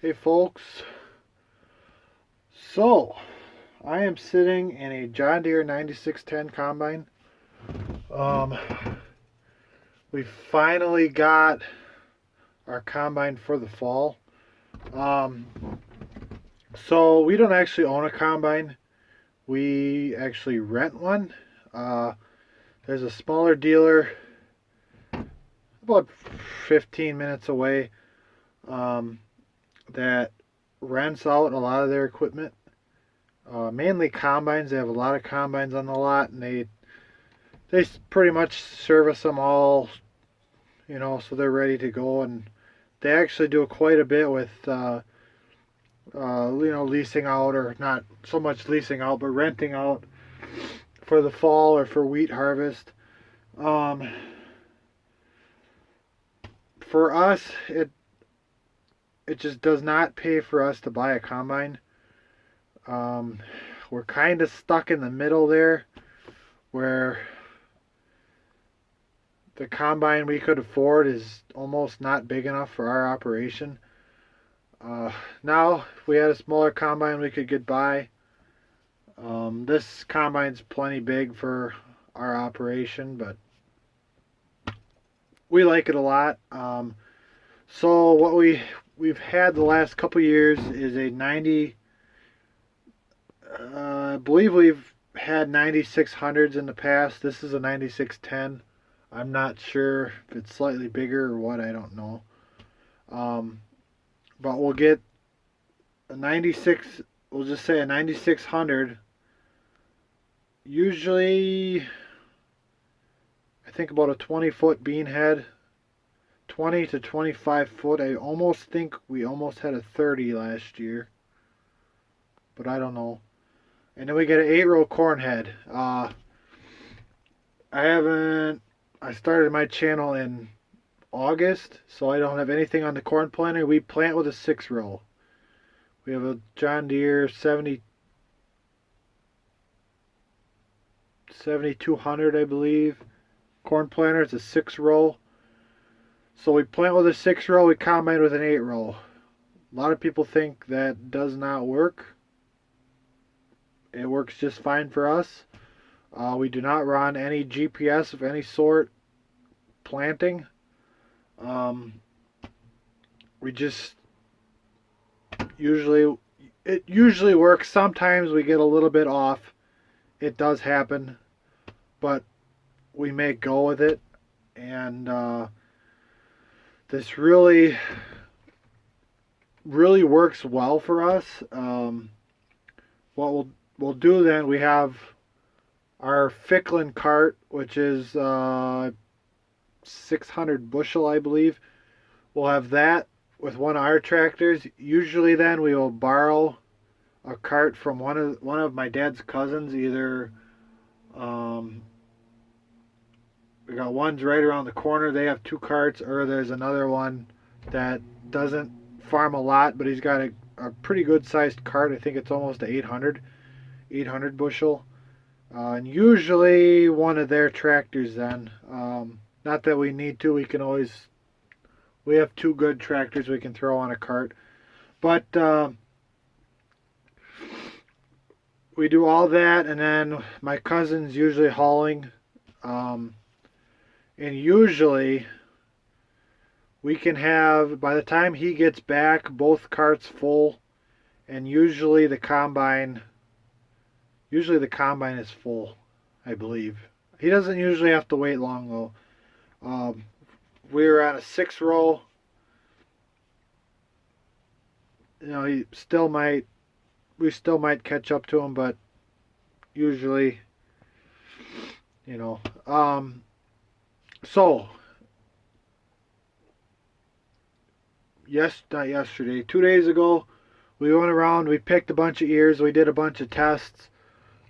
Hey folks, so I am sitting in a John Deere 9610 combine. Um, we finally got our combine for the fall. Um, so we don't actually own a combine. We actually rent one. Uh, there's a smaller dealer about 15 minutes away um, that rents out a lot of their equipment. Mainly combines. They have a lot of combines on the lot, and they pretty much service them all, so they're ready to go. And they actually do quite a bit with, leasing out, or not so much leasing out, but renting out for the fall or for wheat harvest. Um, for us, it just does not pay for us to buy a combine. Um, we're kind of stuck in the middle there, where the combine we could afford is almost not big enough for our operation. Now, if we had a smaller combine, we could get by. This combine's plenty big for our operation, but we like it a lot. So what we've had the last couple years is a 90. I believe we've had 9600s in the past. This is a 9610. I'm not sure if it's slightly bigger or what. I don't know. Um, but we'll get a 96. We'll just say a 9600. Usually, I think about a 20-foot bean head, 20 to 25 foot. I almost think we almost had a 30 last year, but I don't know. And then we get an 8-row corn head. I haven't. I started my channel in August, so I don't have anything on the corn planter. We plant with a 6-row. We have a John Deere 7200, I believe. Corn planter. It's a 6-row. So we plant with a 6-row. We combine with an 8-row. A lot of people think that does not work. It works just fine for us. We do not run any GPS of any sort planting. Um, we just it usually works. Sometimes we get a little bit off. It does happen, but we make go with it. And this really works well for us. What we'll do then, we have our Ficklin cart, which is 600 bushel, I believe. We'll have that with one of our tractors. Usually then we will borrow a cart from one of my dad's cousins. Either we got ones right around the corner. They have 2 carts, or there's another one that doesn't farm a lot, but he's got a pretty good sized cart. I think it's almost a 800 bushel. And usually one of their tractors then. Not that we need to. We have 2 good tractors we can throw on a cart. But we do all that, and then my cousin's usually hauling. And usually we can have, by the time he gets back, both carts full. And usually the combine is full, I believe. He doesn't usually have to wait long though. We were on a 6-row. He still might. We still might catch up to him, but usually, you know. So, not yesterday, 2 days ago, we went around. We picked a bunch of ears. We did a bunch of tests.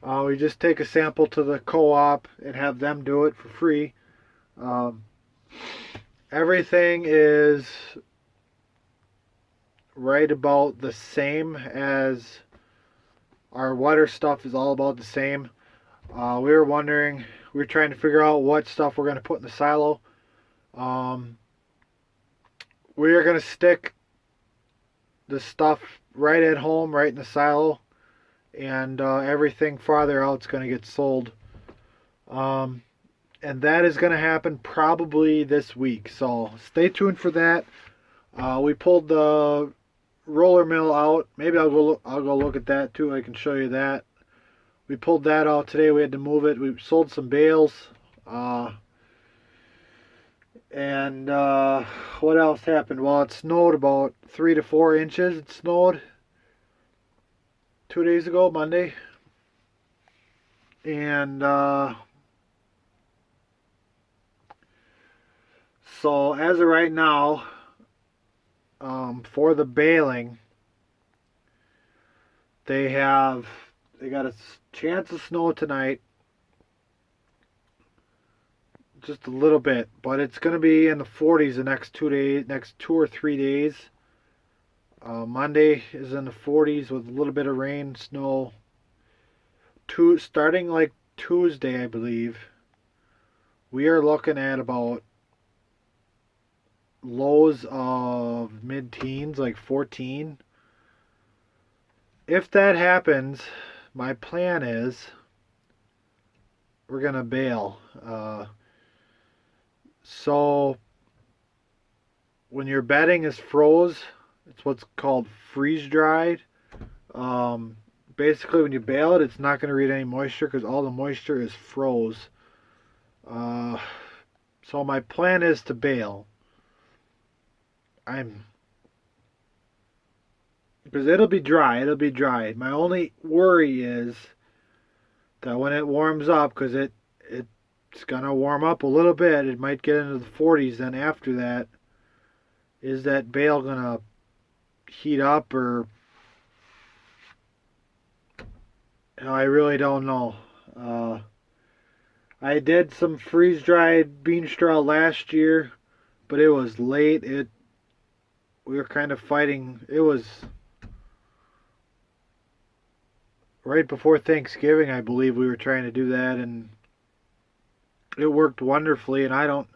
We just take a sample to the co-op and have them do it for free. Everything is right about the same as our water stuff is all about the same. We were trying to figure out what stuff we're going to put in the silo. We are going to stick the stuff right at home, right in the silo, and everything farther out is going to get sold. Um, and that is going to happen probably this week. So stay tuned for that. We pulled the roller mill out. Maybe I'll go look at that too. I can show you that. We pulled that out today. We had to move it. We sold some bales. Uh, and what else happened? Well, it snowed about 3 to 4 inches. It snowed 2 days ago, Monday. And so as of right now, for the baling, they got a chance of snow tonight, just a little bit, but it's going to be in the 40s the next 2 days, next 2 or 3 days. Monday is in the 40s with a little bit of rain, snow. Starting like Tuesday, I believe, we are looking at about lows of mid-teens, like 14. If that happens, my plan is we're gonna bail. So when your bedding is froze, it's what's called freeze dried. Basically, when you bale it, it's not going to read any moisture because all the moisture is froze. So my plan is to bale. Because it'll be dry. It'll be dry. My only worry is that when it warms up, because it's gonna warm up a little bit, it might get into the 40s. Then after that, is that bale gonna heat up or? I really don't know. I did some freeze dried bean straw last year, but it was late. We were kind of fighting. It was right before Thanksgiving, I believe we were trying to do that, and it worked wonderfully. And I don't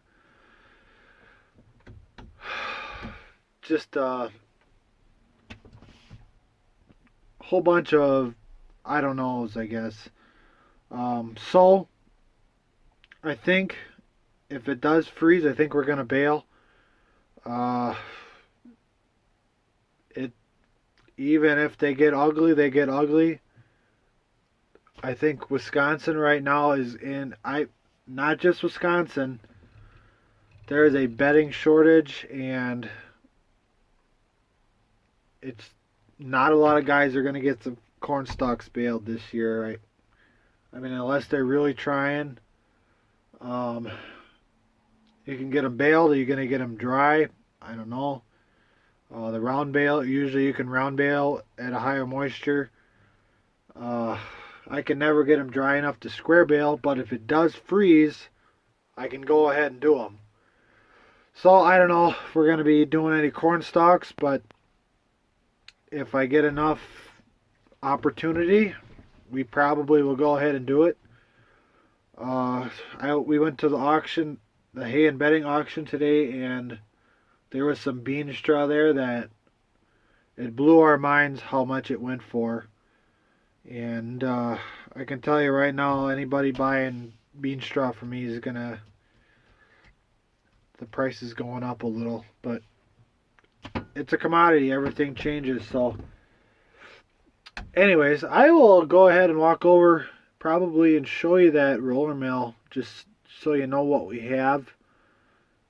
just a whole bunch of I don't knows, I guess. So I think if it does freeze, I think we're gonna bail. Uh, it Even if they get ugly, they get ugly. I think Wisconsin right now is in not just Wisconsin. There is a bedding shortage, and it's not a lot of guys are gonna get some corn stalks baled this year. I mean, unless they're really trying. Um, you can get them baled. Are you gonna get them dry? I don't know. The round bale, usually you can round bale at a higher moisture. Uh, I can never get them dry enough to square bale, but if it does freeze, I can go ahead and do them. So I don't know if we're going to be doing any corn stalks, but if I get enough opportunity, we probably will go ahead and do it. We went to the auction, the hay and bedding auction today, and there was some bean straw there that it blew our minds how much it went for. And I can tell you right now, anybody buying bean straw from me is the price is going up a little, but it's a commodity. Everything changes. So, anyways, I will go ahead and walk over probably and show you that roller mill just so you know what we have.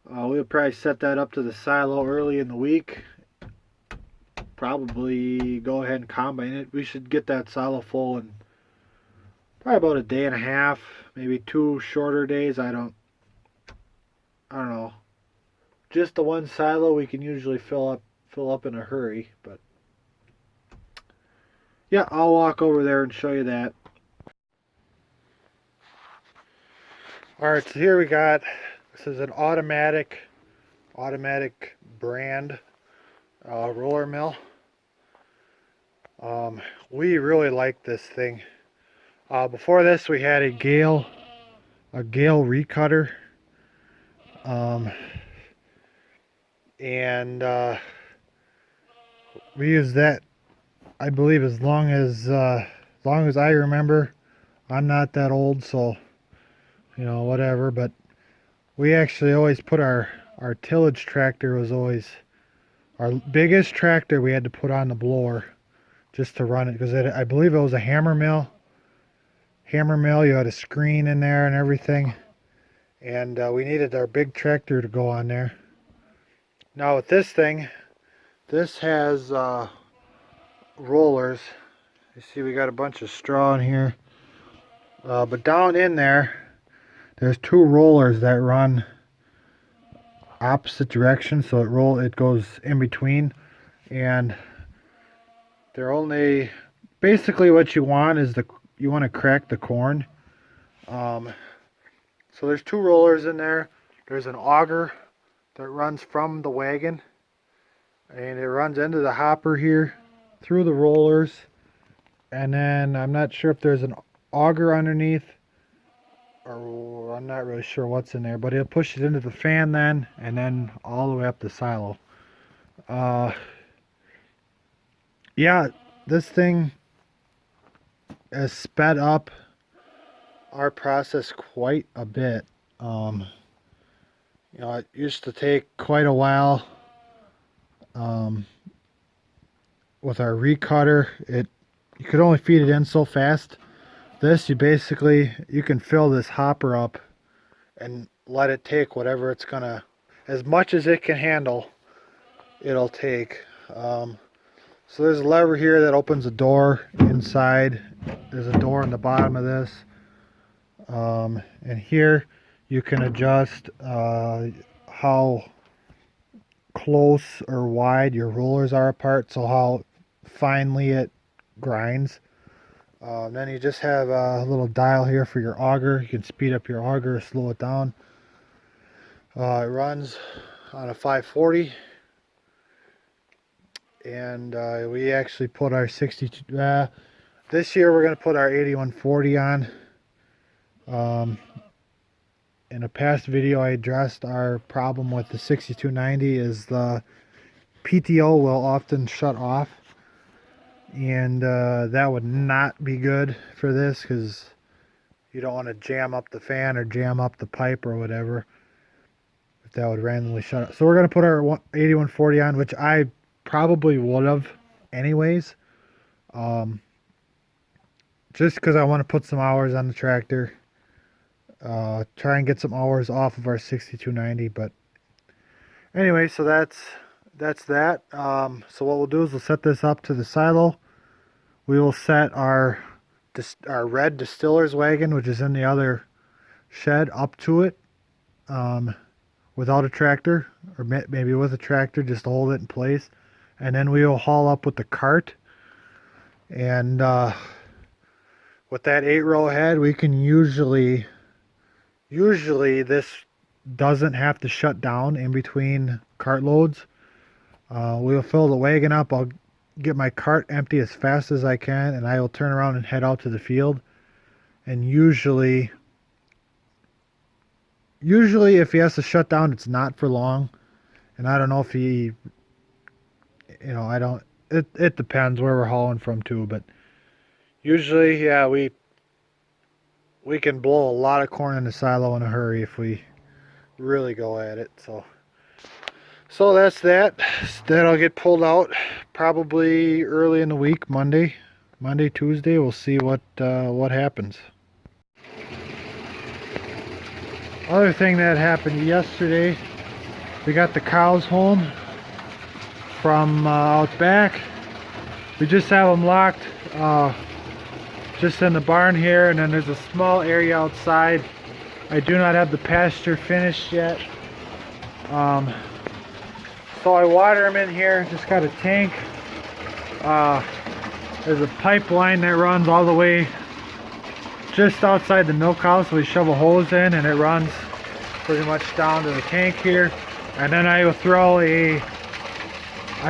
We'll probably set that up to the silo early in the week. Probably go ahead and combine it. We should get that silo full in probably about a day and a half, maybe 2 shorter days. I don't know. Just the one silo we can usually fill up in a hurry, but yeah, I'll walk over there and show you that. Alright, so here we got, this is an automatic brand roller mill. We really like this thing. Before this we had a Gale recutter. And We used that, I believe, as long as I remember. I'm not that old, so whatever. But we actually always put our tillage tractor was always our biggest tractor. We had to put on the blower just to run it because I believe it was a hammer mill. Hammer mill. You had a screen in there and everything, and we needed our big tractor to go on there. Now with this thing, this has rollers. You see we got a bunch of straw in here, but down in there's two rollers that run opposite direction, so it goes in between, and they're only basically what you want is you want to crack the corn. So there's two rollers in there. There's an auger that runs from the wagon, and it runs into the hopper here through the rollers, and then I'm not sure if there's an auger underneath, or I'm not really sure what's in there, but it'll push it into the fan then, and then all the way up the silo. Yeah, this thing has sped up our process quite a bit. It used to take quite a while with our recutter. You could only feed it in so fast. This, you can fill this hopper up and let it take whatever it's gonna, as much as it can handle, it'll take. So there's a lever here that opens a door inside. There's a door in the bottom of this. And here you can adjust how close or wide your rollers are apart, so how finely it grinds. Then you just have a little dial here for your auger. You can speed up your auger or slow it down. It runs on a 540, and we actually put our 62. This year we're going to put our 8140 on. In a past video I addressed our problem with the 6290 is the PTO will often shut off, and that would not be good for this because you don't want to jam up the fan or jam up the pipe or whatever if that would randomly shut off. So we're going to put our 8140 on, which I probably would have anyways, just because I want to put some hours on the tractor. Try and get some hours off of our 6290. But anyway, so that's that. So what we'll do is we'll set this up to the silo. We will set our red distiller's wagon, which is in the other shed, up to it without a tractor, or maybe with a tractor just to hold it in place. And then we will haul up with the cart, and with that 8-row head we can usually this doesn't have to shut down in between cart loads. We'll fill the wagon up. I'll get my cart empty as fast as I can, and I will turn around and head out to the field. And usually if he has to shut down, it's not for long. And I don't know if he, it depends where we're hauling from too, but usually, yeah, we can blow a lot of corn in the silo in a hurry if we really go at it. So that's that. That'll get pulled out probably early in the week, Monday, Tuesday. We'll see what happens. Other thing that happened yesterday, we got the cows home from out back. We just have them locked just in the barn here, and then there's a small area outside. I do not have the pasture finished yet, so I water them in here. Just got a tank. There's a pipeline that runs all the way just outside the milk house. We shove a hose in and it runs pretty much down to the tank here, and then I will throw I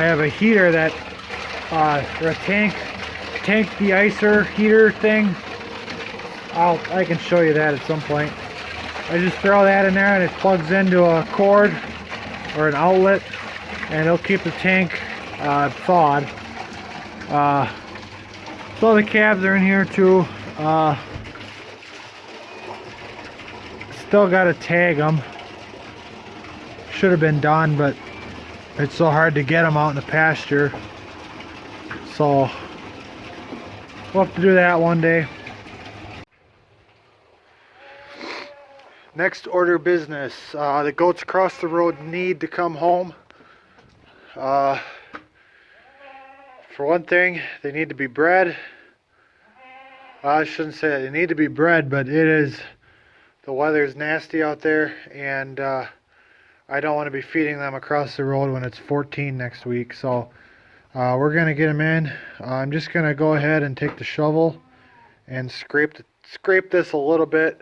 have a heater that or a tank de-icer heater thing. I can show you that at some point. I just throw that in there and it plugs into a cord or an outlet, and it'll keep the tank thawed. So the cabs are in here too. Still got to tag them. Should have been done, but it's so hard to get them out in the pasture. So we'll have to do that one day. Next order of business. The goats across the road need to come home. For one thing, they need to be bred. I shouldn't say they need to be bred, but the weather's nasty out there, and I don't want to be feeding them across the road when it's 14 next week. So we're going to get them in. I'm just going to go ahead and take the shovel and scrape this a little bit.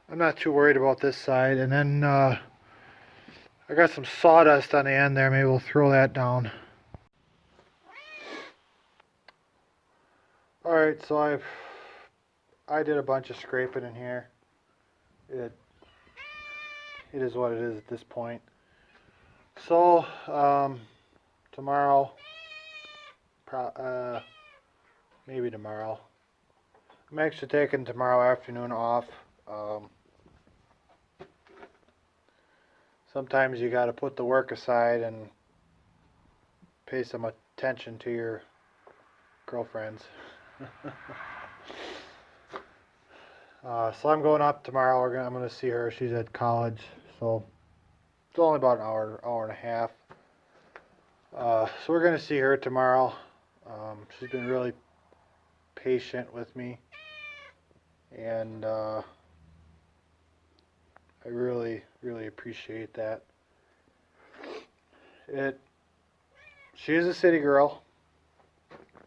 I'm not too worried about this side. And then I got some sawdust on the end there. Maybe we'll throw that down. Alright, so I did a bunch of scraping in here. It is what it is at this point. So tomorrow, maybe tomorrow. I'm actually taking tomorrow afternoon off. Sometimes you got to put the work aside and pay some attention to your girlfriends. So I'm going up tomorrow. I'm going to see her. She's at college, so it's only about an hour and a half. So we're going to see her tomorrow. She's been really patient with me, and I really appreciate that. She is a city girl,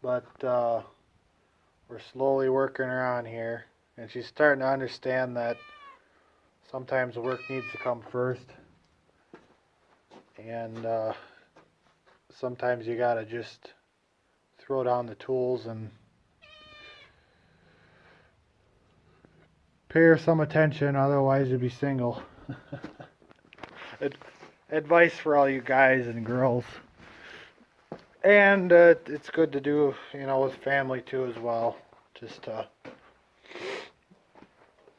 but we're slowly working her on here, and she's starting to understand that sometimes the work needs to come first, and sometimes you gotta just throw down the tools and pay her some attention, otherwise you'll be single. Advice for all you guys and girls. And it's good to do, with family too as well. Just to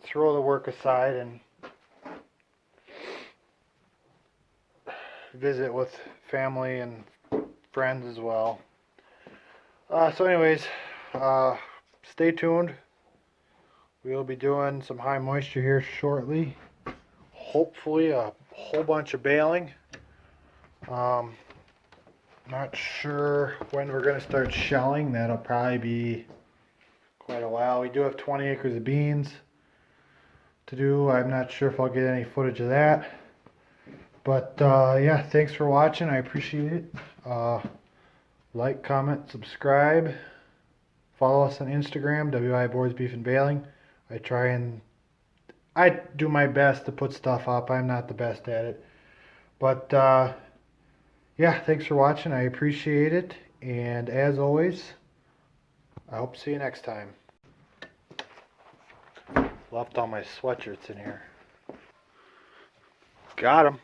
throw the work aside and visit with family and friends as well. So anyways, stay tuned. We'll be doing some high moisture here shortly. Hopefully a whole bunch of baling. Not sure when we're going to start shelling. That'll probably be quite a while. We do have 20 acres of beans to do. I'm not sure if I'll get any footage of that. But yeah, thanks for watching. I appreciate it. Like, comment, subscribe. Follow us on Instagram, WI Boards Beef and Baling. I do my best to put stuff up. I'm not the best at it. But yeah, thanks for watching. I appreciate it. And as always, I hope to see you next time. Left all my sweatshirts in here. Got 'em.